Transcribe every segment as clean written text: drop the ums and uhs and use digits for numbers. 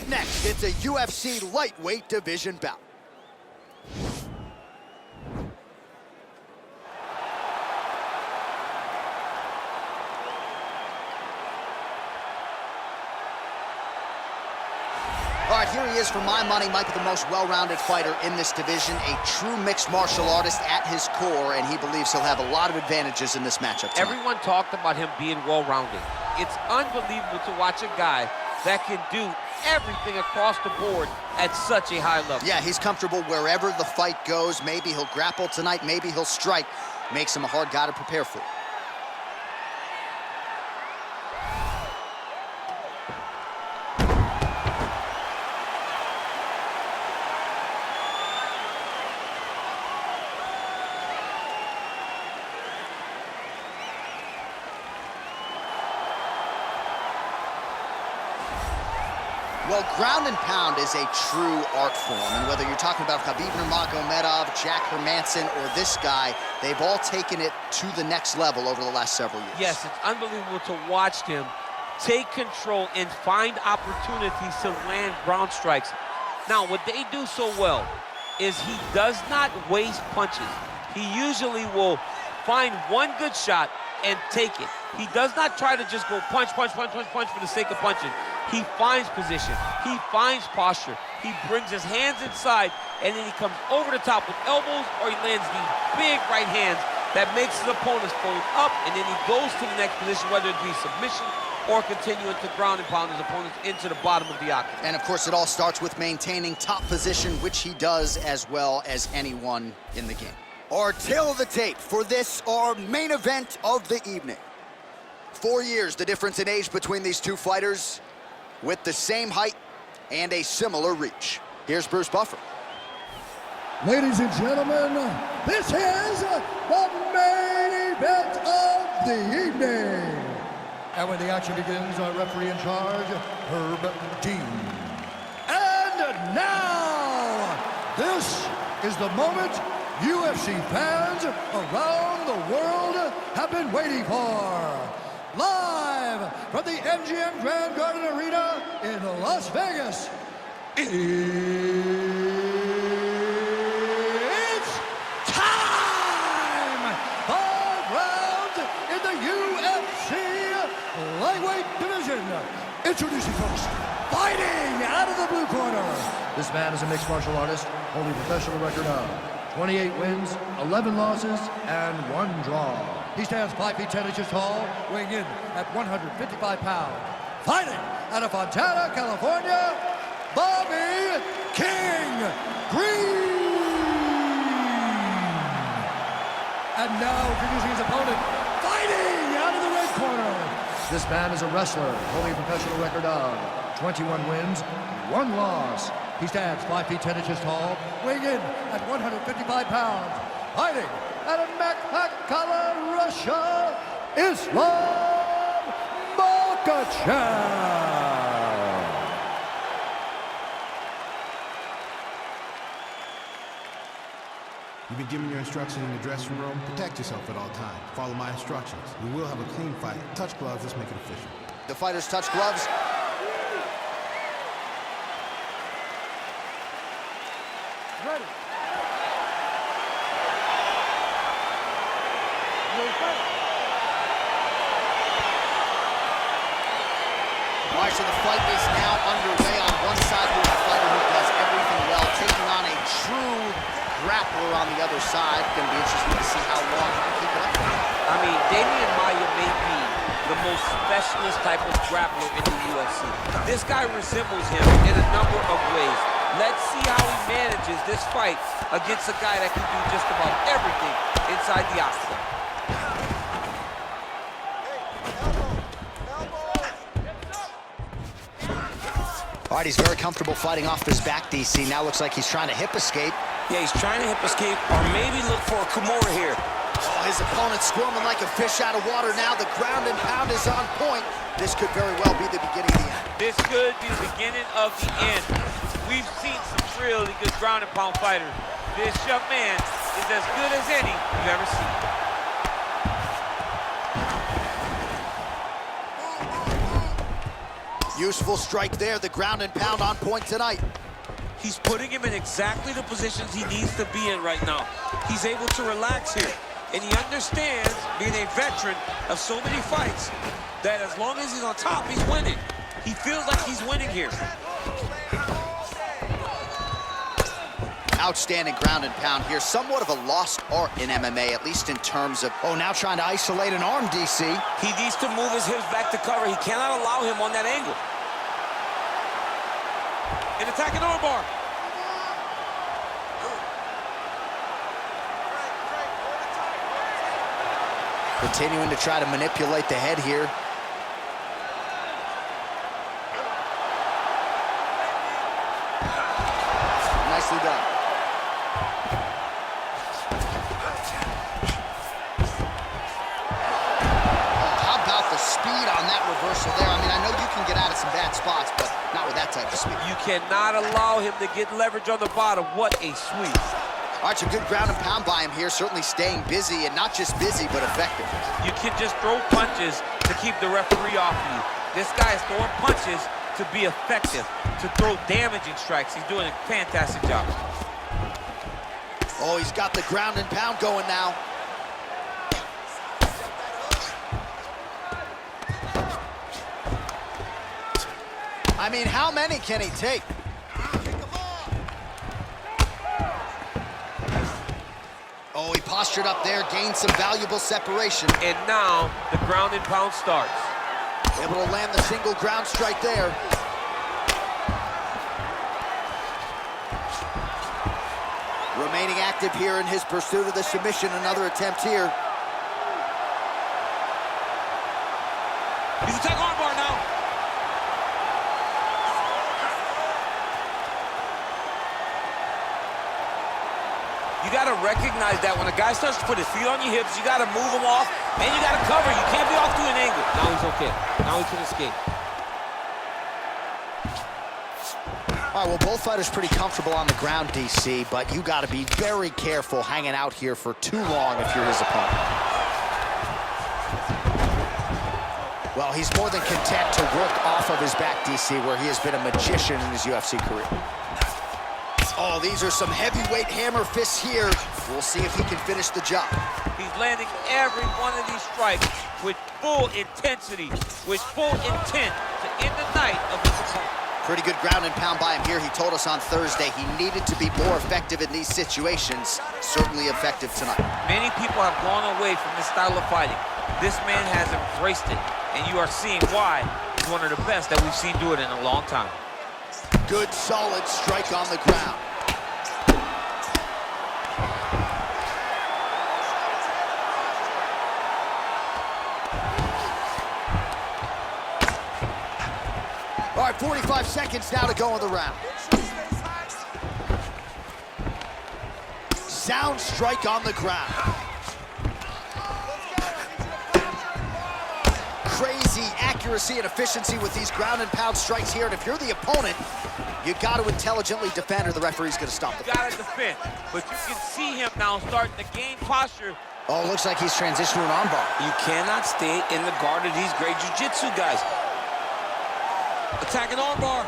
Up next, it's a UFC lightweight division bout. All right, here he is. For my money, might be the most well-rounded fighter in this division, a true mixed martial artist at his core, and he believes he'll have a lot of advantages in this matchup tonight. Everyone talked about him being well-rounded. It's unbelievable to watch a guy that can do everything across the board at such a high level. Yeah, he's comfortable wherever the fight goes. Maybe he'll grapple tonight, maybe he'll strike. Makes him a hard guy to prepare for. Well, ground and pound is a true art form, and whether you're talking about Khabib Nurmagomedov, Jack Hermanson, or this guy, they've all taken it to the next level over the last several years. Yes, it's unbelievable to watch him take control and find opportunities to land ground strikes. Now, what they do so well is he does not waste punches. He usually will find one good shot and take it. He does not try to just go punch, punch, punch, punch, punch for the sake of punching. He finds position, he finds posture, he brings his hands inside, and then he comes over the top with elbows, or he lands these big right hands that makes his opponents fold up, and then he goes to the next position, whether it be submission or continuing to ground and pound his opponents into the bottom of the octagon. And of course, it all starts with maintaining top position, which he does as well as anyone in the game. Our tail of the tape for this, our main event of the evening. 4 years, the difference in age between these two fighters, with the same height and a similar reach. Here's Bruce Buffer. Ladies and gentlemen, this is the main event of the evening. And when the action begins, our referee in charge, Herb Dean. And now, this is the moment UFC fans around the world have been waiting for. Live from the MGM Grand Garden Arena in Las Vegas, it's time! 5 rounds in the UFC lightweight division. Introducing first, fighting out of the blue corner. This man is a mixed martial artist, holding a professional record of 28 wins, 11 losses, and 1 draw. He stands 5 feet 10 inches tall, weighing in at 155 pounds. Fighting out of Fontana, California, Bobby King Green. And now introducing his opponent, fighting out of the red corner. This man is a wrestler, holding a professional record of 21 wins, 1 loss. He stands 5 feet 10 inches tall, weighing in at 155 pounds. Fighting out of Makhachev, Russia, Islam Makhachev. You've been given your instructions in the dressing room. Protect yourself at all times. Follow my instructions. We will have a clean fight. Touch gloves, let's make it official. The fighters touch gloves. Ready. All right, so the fight is now underway. On one side, we have a fighter who does everything well, taking on a true grappler on the other side. Going to be interesting to see how long he can keep it up. I mean, Damian Maia may be the most specialist type of grappler in the UFC. This guy resembles him in a number of ways. Let's see how he manages this fight against a guy that can do just about everything inside the octagon. All right, he's very comfortable fighting off his back, DC. Now looks like he's trying to hip escape. Yeah, he's trying to hip escape or maybe look for a Kimura here. Oh, his opponent squirming like a fish out of water now. The ground and pound is on point. This could very well be the beginning of the end. This could be the beginning of the end. We've seen some really good ground and pound fighters. This young man is as good as any you've ever seen. Useful strike there, the ground and pound on point tonight. He's putting him in exactly the positions he needs to be in right now. He's able to relax here. And he understands, being a veteran of so many fights, that as long as he's on top, he's winning. He feels like he's winning here. Outstanding ground and pound here. Somewhat of a lost art in MMA, at least in terms of... Oh, now trying to isolate an arm, DC. He needs to move his hips back to cover. He cannot allow him on that angle. An attacking armbar. Continuing to try to manipulate the head here. Nicely done. How about the speed on that reversal there? I mean, I know you can get out of some bad spots, but not with that type of speed. You cannot allow him to get leverage on the bottom. What a sweep. All right, some good ground and pound by him here, certainly staying busy, and not just busy, but effective. You can just throw punches to keep the referee off you. This guy is throwing punches to be effective, to throw damaging strikes. He's doing a fantastic job. Oh, he's got the ground and pound going now. I mean, how many can he take? Oh, he postured up there, gained some valuable separation. And now the ground and pound starts. Able to land the single ground strike there. Remaining active here in his pursuit of the submission. Another attempt here. He's attacking armbar now. You got to recognize that when a guy starts to put his feet on your hips, you got to move him off, and you got to cover. You can't be off to an angle. Now he's okay. Now he can escape. All right, well, both fighters pretty comfortable on the ground, DC, but you got to be very careful hanging out here for too long if you're his opponent. Well, he's more than content to work off of his back, DC, where he has been a magician in his UFC career. Oh, these are some heavyweight hammer fists here. We'll see if he can finish the job. He's landing every one of these strikes with full intensity, with full intent to end the night of his opponent. Pretty good ground and pound by him here. He told us on Thursday he needed to be more effective in these situations. Certainly effective tonight. Many people have gone away from this style of fighting. This man has embraced it, and you are seeing why he's one of the best that we've seen do it in a long time. Good, solid strike on the ground. All right, 45 seconds now to go in the round. Sound strike on the ground. Crazy accuracy and efficiency with these ground and pound strikes here. And if you're the opponent, you got to intelligently defend or the referee's going to stop the fight. Got to defend, but you can see him now starting to gain posture. Oh, looks like he's transitioning to an armbar. You cannot stay in the guard of these great jiu-jitsu guys. Attacking armbar.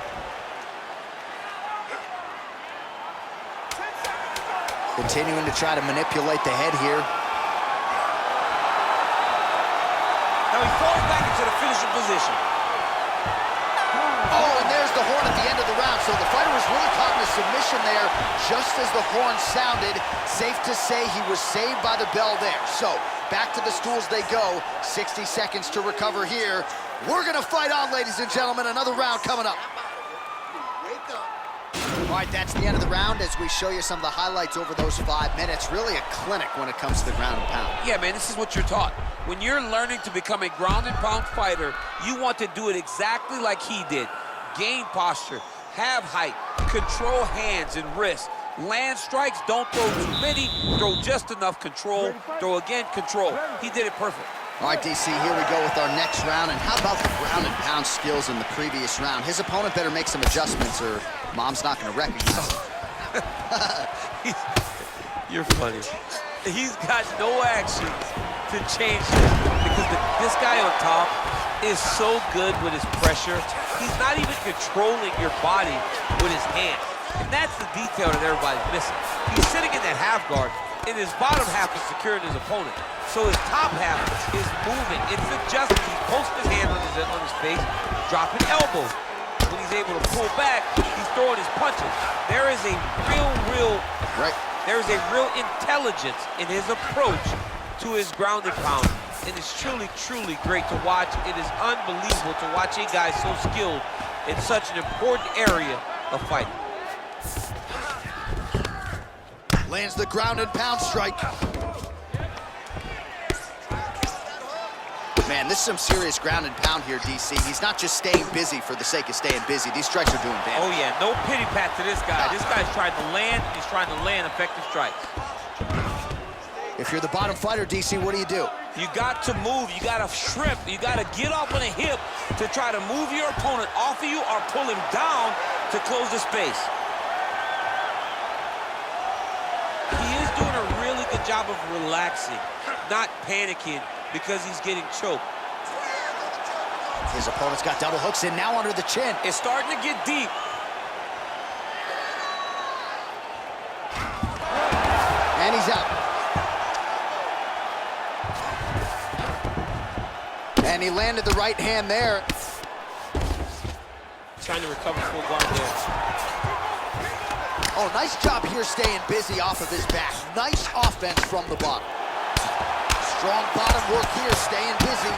Continuing to try to manipulate the head here. Now he falls back into the finishing position. Oh, and there's the horn at the end of the round. So the fighter was really caught in a submission there just as the horn sounded. Safe to say he was saved by the bell there. So back to the stools they go. 60 seconds to recover here. We're going to fight on, ladies and gentlemen. Another round coming up. All right, that's the end of the round as we show you some of the highlights over those 5 minutes. Really a clinic when it comes to the ground and pound. Yeah, man, this is what you're taught. When you're learning to become a ground and pound fighter, you want to do it exactly like he did. Gain posture, have height, control hands and wrists. Land strikes, don't throw too many, throw just enough, control, throw again, control. He did it perfect. All right, DC, here we go with our next round. And how about the ground and pound skills in the previous round? His opponent better make some adjustments or Mom's not going to recognize him. You're funny. He's got no action to change this because this guy on top is so good with his pressure He's not even controlling your body with his hands. And that's the detail that everybody's missing. He's sitting in that half guard, and his bottom half is securing his opponent. So his top half is moving. It's adjusting. He's posting his hand on his face, dropping elbows. When he's able to pull back, he's throwing his punches. There is a there is a real intelligence in his approach to his ground and pound. And it's truly, truly great to watch. It is unbelievable to watch a guy so skilled in such an important area of fighting. Lands the ground and pound strike. Man, this is some serious ground and pound here, DC. He's not just staying busy for the sake of staying busy. These strikes are doing damage. Oh, yeah, no pity pat to this guy. This guy's trying to land, and he's trying to land effective strikes. If you're the bottom fighter, DC, what do? You got to move. You got to shrimp. You got to get up on a hip to try to move your opponent off of you or pull him down to close the space. He is doing a really good job of relaxing, not panicking because he's getting choked. His opponent's got double hooks in, now under the chin. It's starting to get deep. And he's out. And he landed the right hand there. Trying to recover full guard there. Oh, nice job here staying busy off of his back. Nice offense from the bottom. Strong bottom work here, staying busy.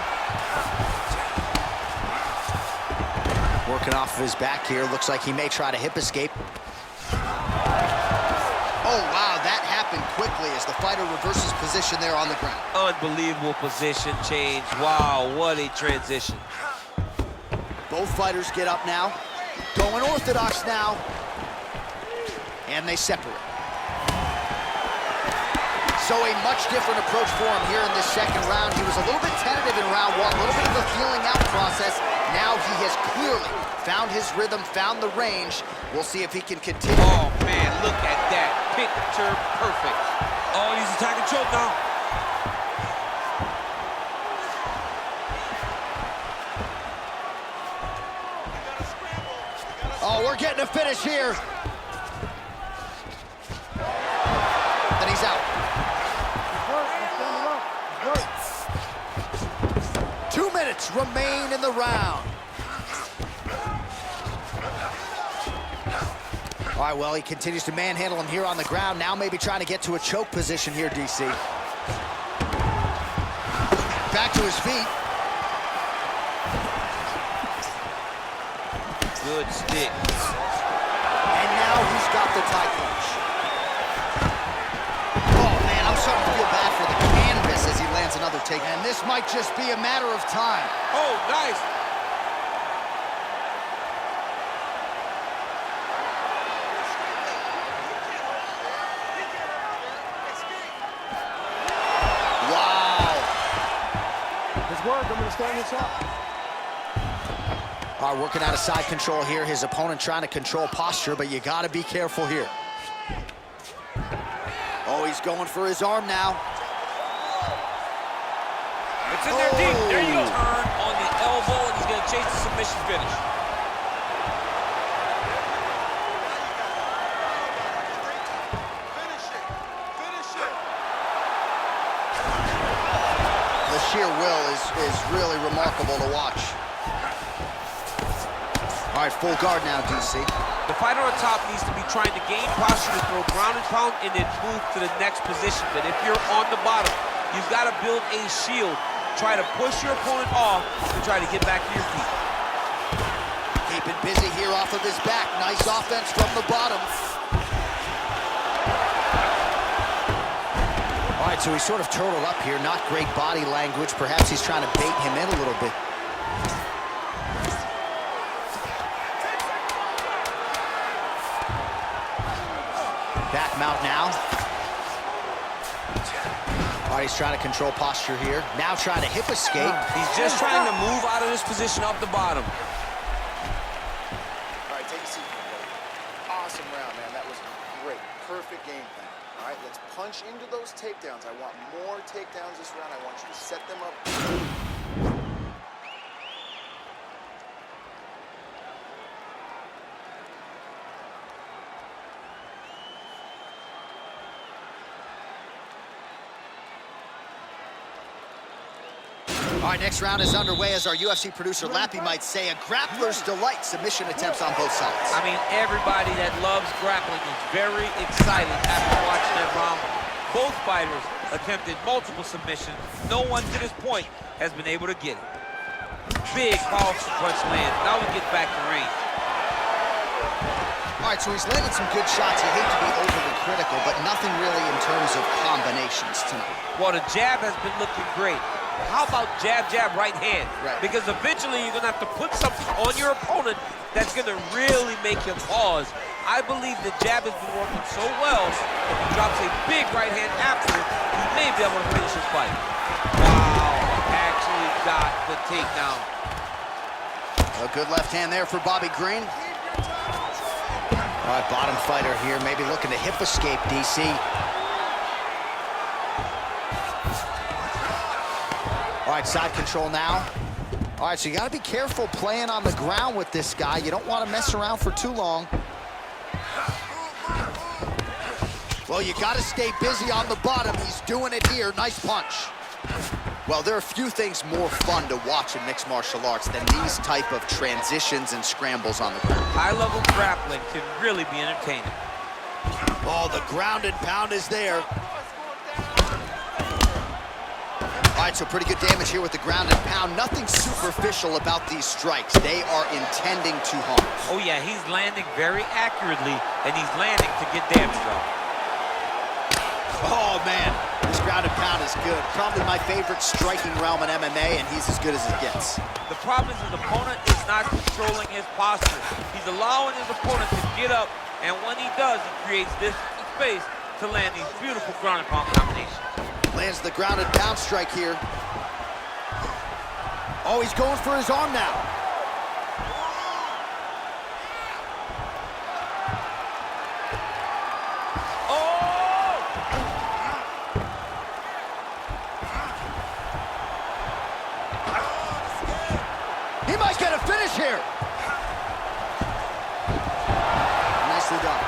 Working off of his back here. Looks like he may try to hip escape. Oh, wow, that happened quickly as the fighter reverses position there on the ground. Unbelievable position change. Wow, what a transition. Both fighters get up now. Going orthodox now. And they separate. So a much different approach for him here in this second round. He was a little bit tentative in round one, a little bit of a feeling out process. Now he has clearly found his rhythm, found the range. We'll see if he can continue. Oh, man, look at that. Picture perfect. Oh, he's attacking choke now. Oh, we're getting a finish here. And he's out. 2 minutes remain in the round. All right, well, he continues to manhandle him here on the ground. Now maybe trying to get to a choke position here, DC. Back to his feet. Good stick. And now he's got the tie punch. Oh, man, I'm starting to feel bad for the canvas as he lands another take. And this might just be a matter of time. Oh, nice. I'm going to stand this up. All right, working out of side control here. His opponent trying to control posture, but you got to be careful here. Oh, he's going for his arm now. It's in there deep. There you go. Turn on the elbow, and he's going to chase the submission finish. The sheer will is really remarkable to watch. All right, full guard now, DC. The fighter on top needs to be trying to gain posture to throw ground and pound and then move to the next position. But if you're on the bottom, you've got to build a shield. Try to push your opponent off and try to get back to your feet. Keeping busy here off of his back. Nice offense from the bottom. All right, so he's sort of turtled up here. Not great body language. Perhaps he's trying to bait him in a little bit. Back mount now. All right, he's trying to control posture here. Now trying to hip escape. He's just trying to move out of this position off the bottom. All right, take a seat, buddy. Awesome round, man. That was great. Perfect game plan. All right, let's punch into those takedowns. I want more takedowns this round. I want you to set them up. All right, next round is underway. As our UFC producer Lappy might say, a grappler's delight. Submission attempts on both sides. I mean, everybody that loves grappling is very excited after watching that round. Both fighters attempted multiple submissions. No one to this point has been able to get it. Big, powerful punch lands. Now we get back to range. All right, so he's landed some good shots. You hate to be overly critical, but nothing really in terms of combinations tonight. Well, the jab has been looking great. How about jab, jab, right hand? Right. Because eventually you're going to have to put something on your opponent that's going to really make him pause. I believe the jab has been working so well, if he drops a big right hand after it, he may be able to finish his fight. Wow, actually got the takedown. A good left hand there for Bobby Green. All right, bottom fighter here, maybe looking to hip escape, DC. All right, side control now. All right, so you got to be careful playing on the ground with this guy. You don't want to mess around for too long. Well, you got to stay busy on the bottom. He's doing it here. Nice punch. Well, there are few things more fun to watch in mixed martial arts than these type of transitions and scrambles on the ground. High-level grappling can really be entertaining. Oh, the ground and pound is there. All right, so pretty good damage here with the ground and pound. Nothing superficial about these strikes. They are intending to harm. Oh, yeah, he's landing very accurately, and he's landing to get damage off. Oh, man, this ground and pound is good. Probably my favorite striking realm in MMA, and he's as good as it gets. The problem is his opponent is not controlling his posture. He's allowing his opponent to get up, and when he does, he creates this space to land these beautiful ground and pound combinations. Lands the ground and pound strike here. Oh, he's going for his arm now. Oh! He might get a finish here. Nicely done.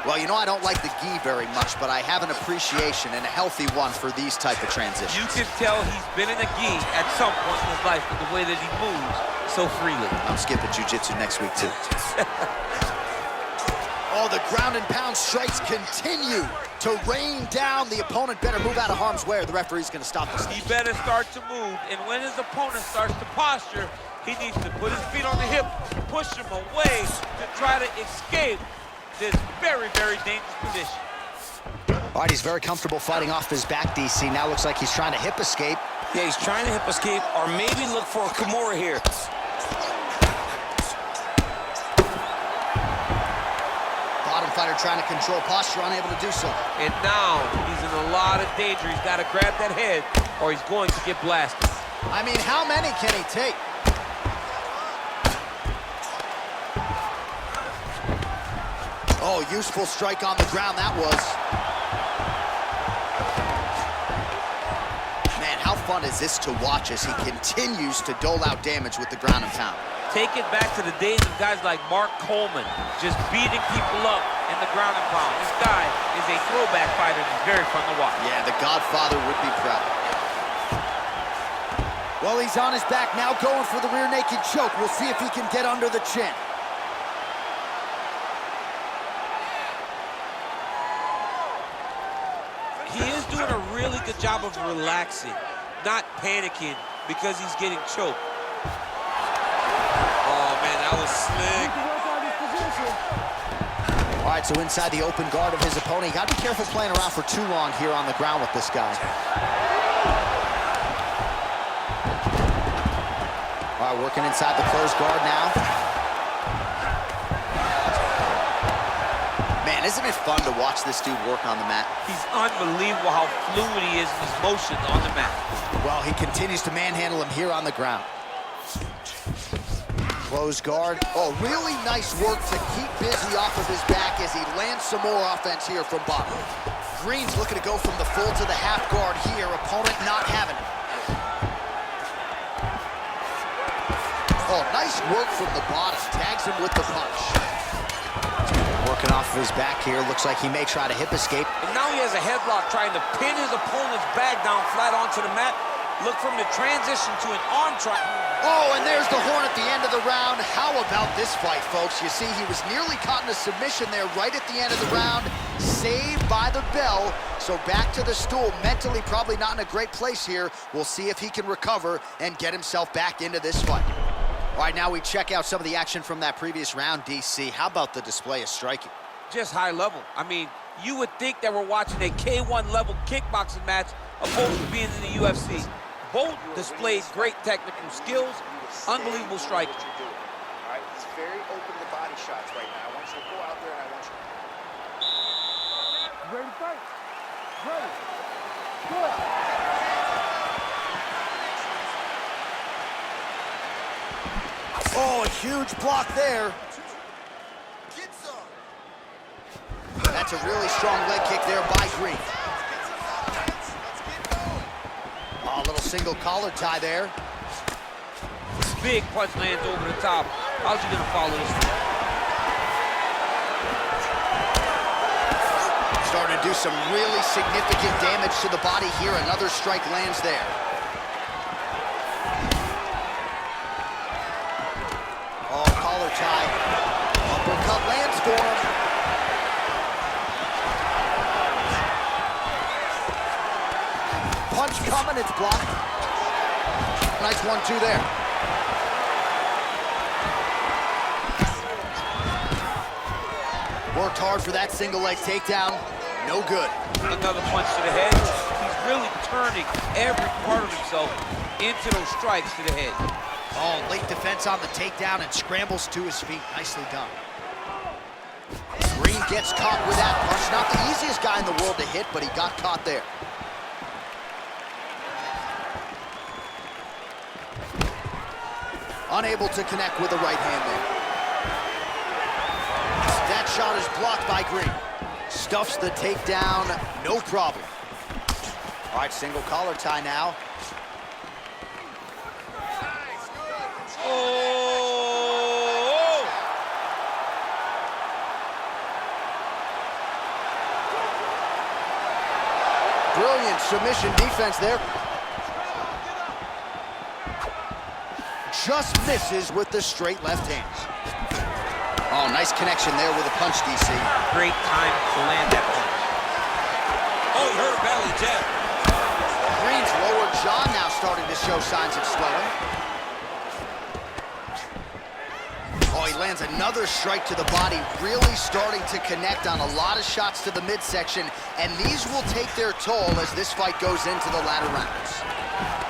Well, you know, I don't like the gi very much, but I have an appreciation and a healthy one for these type of transitions. You can tell he's been in a gi at some point in his life with the way that he moves so freely. I'm skipping jiu-jitsu next week, too. Oh, the ground and pound strikes continue to rain down. The opponent better move out of harm's way or the referee's going to stop this. He better start to move, and when his opponent starts to posture, he needs to put his feet on the hip, push him away to try to escape this very, very dangerous position. All right, he's very comfortable fighting off his back, DC. Now looks like he's trying to hip escape. Yeah, he's trying to hip escape or maybe look for a Kimura here. Bottom fighter trying to control posture, unable to do so. And now he's in a lot of danger. He's got to grab that head or he's going to get blasted. I mean, how many can he take? Oh, useful strike on the ground that was. Man, how fun is this to watch as he continues to dole out damage with the ground and pound. Take it back to the days of guys like Mark Coleman, just beating people up in the ground and pound. This guy is a throwback fighter. He's very fun to watch. Yeah, the Godfather would be proud. Well, he's on his back now, going for the rear naked choke. We'll see if he can get under the chin. He is doing a really good job of relaxing, not panicking because he's getting choked. Oh, man, that was slick. All right, so inside the open guard of his opponent. You got to be careful playing around for too long here on the ground with this guy. All right, working inside the closed guard now. Man, isn't it fun to watch this dude work on the mat? He's unbelievable how fluid he is in his motion on the mat. Well, he continues to manhandle him here on the ground. Closed guard. Oh, really nice work to keep busy off of his back as he lands some more offense here from bottom. Green's looking to go from the full to the half guard here. Opponent not having it. Oh, nice work from the bottom. Tags him with the punch. Working off of his back here. Looks like he may try to hip escape. And now he has a headlock trying to pin his opponent's back down flat onto the mat. Look for him to transition to an arm triangle. Oh, and there's the horn at the end of the round. How about this fight, folks? You see, he was nearly caught in a submission there right at the end of the round. Saved by the bell. So back to the stool. Mentally probably not in a great place here. We'll see if he can recover and get himself back into this fight. All right, now we check out some of the action from that previous round, DC. How about the display of striking? Just high level. I mean, you would think that we're watching a K1 level kickboxing match opposed to being in the UFC. Both displayed great technical skills, unbelievable striking. All right, he's very open to body shots right now. I want you to go out there and I want you. Ready to fight? Ready. Good. Oh, a huge block there. That's a really strong leg kick there by Green. Oh, a little single collar tie there. Big punch lands over the top. How's he gonna follow this one? Starting to do some really significant damage to the body here. Another strike lands there. Oh, collar tie. Uppercut lands for him. Punch coming, it's blocked. Nice 1-2 there. Worked hard for that single leg takedown. No good. Another punch to the head. He's really turning every part of himself into those strikes to the head. Oh, late defense on the takedown and scrambles to his feet. Nicely done. Green gets caught with that punch. Not the easiest guy in the world to hit, but he got caught there. Unable to connect with the right hand there. That shot is blocked by Green. Stuffs the takedown, no problem. All right, single collar tie now. Oh! Brilliant submission defense there. Just misses with the straight left hand. Oh, nice connection there with a punch, DC. Great time to land that punch. Oh, he hurt a belly jab. Green's lower jaw now starting to show signs of swelling. Oh, he lands another strike to the body, really starting to connect on a lot of shots to the midsection, and these will take their toll as this fight goes into the latter rounds.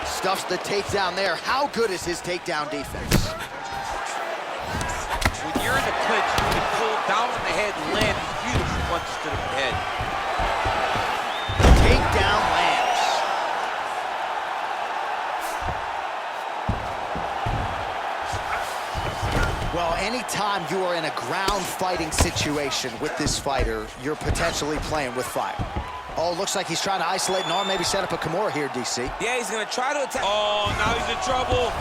Stuffs the takedown there. How good is his takedown defense? When you're in the clinch, you can pull down on the head and land these beautiful punches to the head. Takedown lands. Well, anytime you are in a ground fighting situation with this fighter, you're potentially playing with fire. Oh, looks like he's trying to isolate an arm, maybe set up a Kimura here, DC. Yeah, he's gonna try to attack. Oh, now he's in trouble.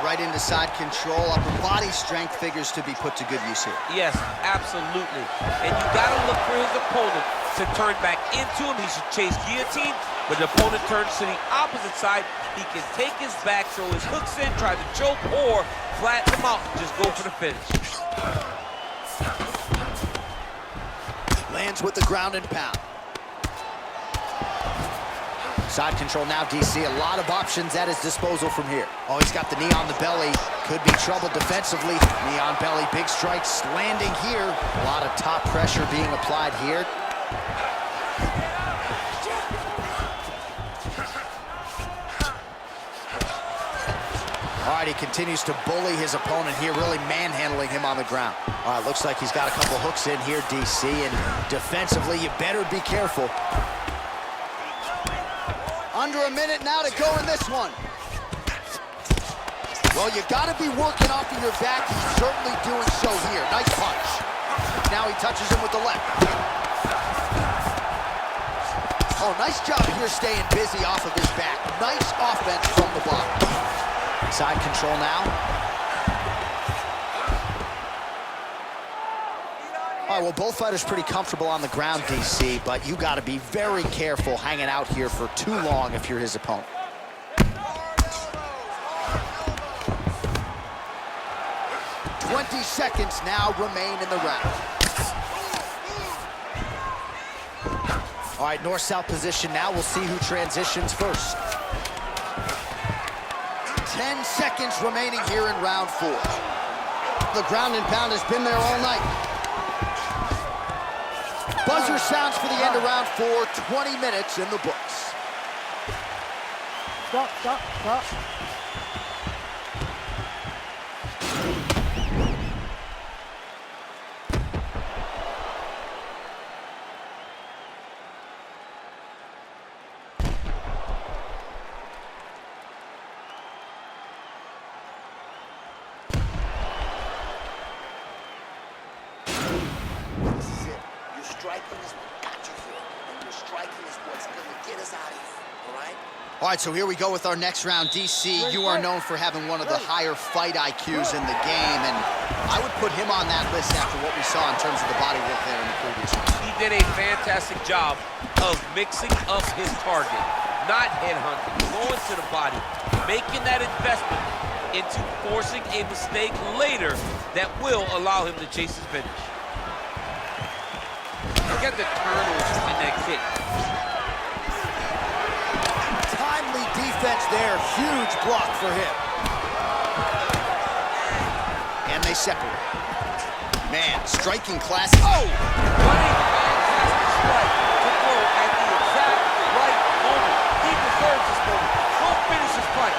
Right into side control. Upper body strength figures to be put to good use here. Yes, absolutely. And you got to look for his opponent to turn back into him. He should chase guillotine, but the opponent turns to the opposite side. He can take his back, throw his hooks in, try to choke, or flatten him out and just go for the finish. Lands with the ground and pound. Side control now, DC. A lot of options at his disposal from here. Oh, he's got the knee on the belly. Could be trouble defensively. Knee on belly, big strikes landing here. A lot of top pressure being applied here. All right, he continues to bully his opponent here, really manhandling him on the ground. All right, looks like he's got a couple hooks in here, DC, and defensively, you better be careful. Under a minute now to go in this one. Well, you got to be working off of your back. He's certainly doing so here. Nice punch. Now he touches him with the left. Oh, nice job here staying busy off of his back. Nice offense from the bottom. Side control now. All right, well, both fighters pretty comfortable on the ground, DC, but you got to be very careful hanging out here for too long if you're his opponent. Seconds now remain in the round. All right, north-south position now. We'll see who transitions first. 10 seconds remaining here in round 4. The ground and pound has been there all night. Buzzer sounds for the end of round 4. 20 minutes in the books. Stop, stop, stop. Striking is what got you here, and your striking is what's going to get us out of here, all right? All right, so here we go with our next round. DC, you are known for having one of the higher fight IQs in the game, and I would put him on that list after what we saw in terms of the body work there in the previous round. He did a fantastic job of mixing up his target, not headhunting, going to the body, making that investment into forcing a mistake later that will allow him to chase his finish. Look at the turtles in that kick. Timely defense there. Huge block for him. And they separate. Man, striking class. Oh! What a fantastic strike to throw at the exact right moment. He deserves this moment. Go finish his fight.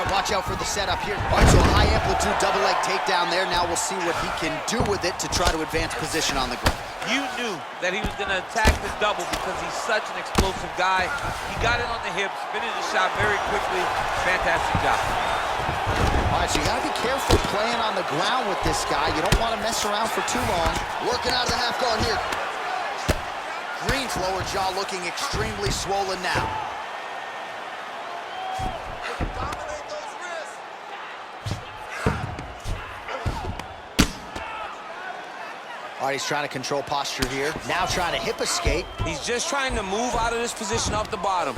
Watch out for the setup here. All right, so a high amplitude double leg takedown there. Now we'll see what he can do with it to try to advance position on the ground. You knew that he was going to attack the double because he's such an explosive guy. He got it on the hips, finished the shot very quickly. Fantastic job. All right, so you got to be careful playing on the ground with this guy. You don't want to mess around for too long. Working out of the half guard here. Green's lower jaw looking extremely swollen now. All right, he's trying to control posture here. Now trying to hip escape. He's just trying to move out of this position off the bottom.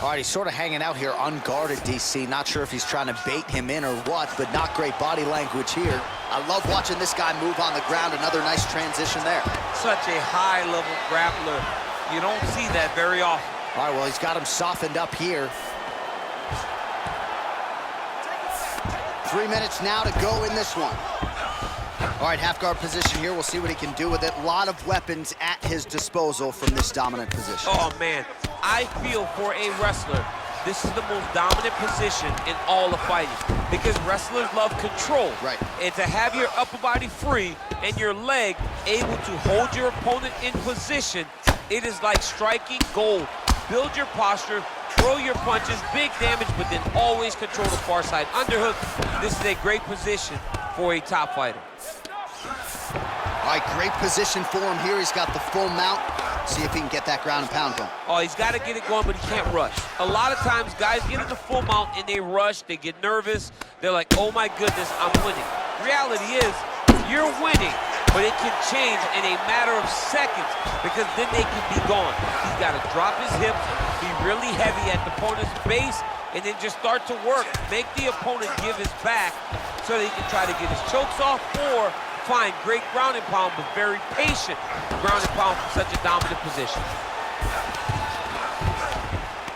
All right, he's sort of hanging out here unguarded, DC. Not sure if he's trying to bait him in or what, but not great body language here. I love watching this guy move on the ground. Another nice transition there. Such a high-level grappler. You don't see that very often. All right, well, he's got him softened up here. 3 minutes now to go in this one. All right, half guard position here. We'll see what he can do with it. A lot of weapons at his disposal from this dominant position. Oh, man. I feel for a wrestler, this is the most dominant position in all of fighting because wrestlers love control. Right. And to have your upper body free and your leg able to hold your opponent in position, it is like striking gold. Build your posture, throw your punches, big damage, but then always control the far side. Underhook, this is a great position for a top fighter. All right, great position for him here. He's got the full mount. See if he can get that ground and pound going. Oh, he's got to get it going, but he can't rush. A lot of times, guys get in the full mount and they rush, they get nervous. They're like, oh my goodness, I'm winning. Reality is, you're winning, but it can change in a matter of seconds because then they can be gone. He's got to drop his hips, be really heavy at the opponent's base, and then just start to work. Make the opponent give his back so that he can try to get his chokes off or find great ground and pound, but very patient ground and pound from such a dominant position.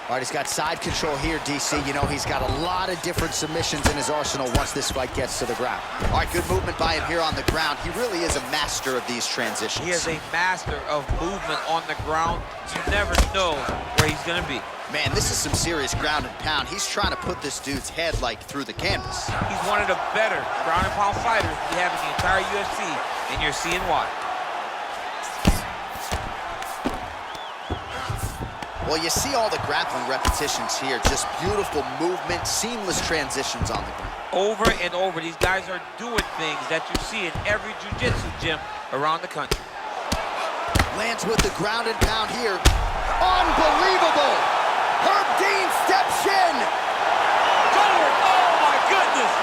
All right, he's got side control here, DC. You know, he's got a lot of different submissions in his arsenal once this fight gets to the ground. All right, good movement by him here on the ground. He really is a master of these transitions. He is a master of movement on the ground. You never know where he's going to be. Man, this is some serious ground and pound. He's trying to put this dude's head, like, through the canvas. He's one of the better ground and pound fighters we have in the entire UFC, and you're seeing why. Well, you see all the grappling repetitions here. Just beautiful movement, seamless transitions on the ground. Over and over, these guys are doing things that you see in every jiu-jitsu gym around the country. Lands with the ground and pound here. Unbelievable! Herb Dean steps in! Forward. Oh, my goodness!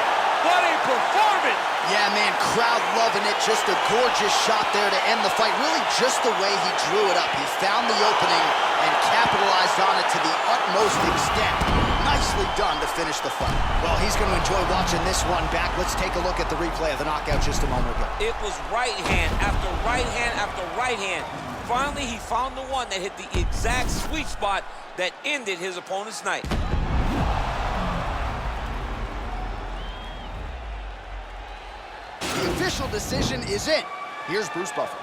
What a performance! Yeah, man, crowd loving it. Just a gorgeous shot there to end the fight. Really just the way he drew it up. He found the opening and capitalized on it to the utmost extent. Nicely done to finish the fight. Well, he's going to enjoy watching this one back. Let's take a look at the replay of the knockout just a moment ago. It was right hand after right hand after right hand. Finally, he found the one that hit the exact sweet spot that ended his opponent's night. The official decision is in. Here's Bruce Buffer.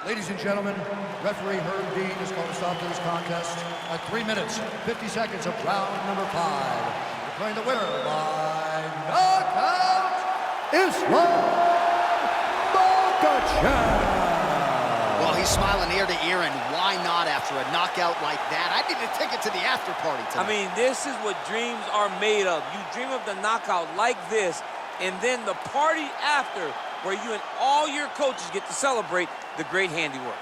Ladies and gentlemen, referee Herb Dean is going to stop this contest at 3 minutes, 50 seconds of round number 5. Declaring the winner by knockout, Makhachev. Well, he's smiling ear to ear, and why not after a knockout like that? I need to take it to the after party tonight. I mean, this is what dreams are made of. You dream of the knockout like this, and then the party after, where you and all your coaches get to celebrate the great handiwork.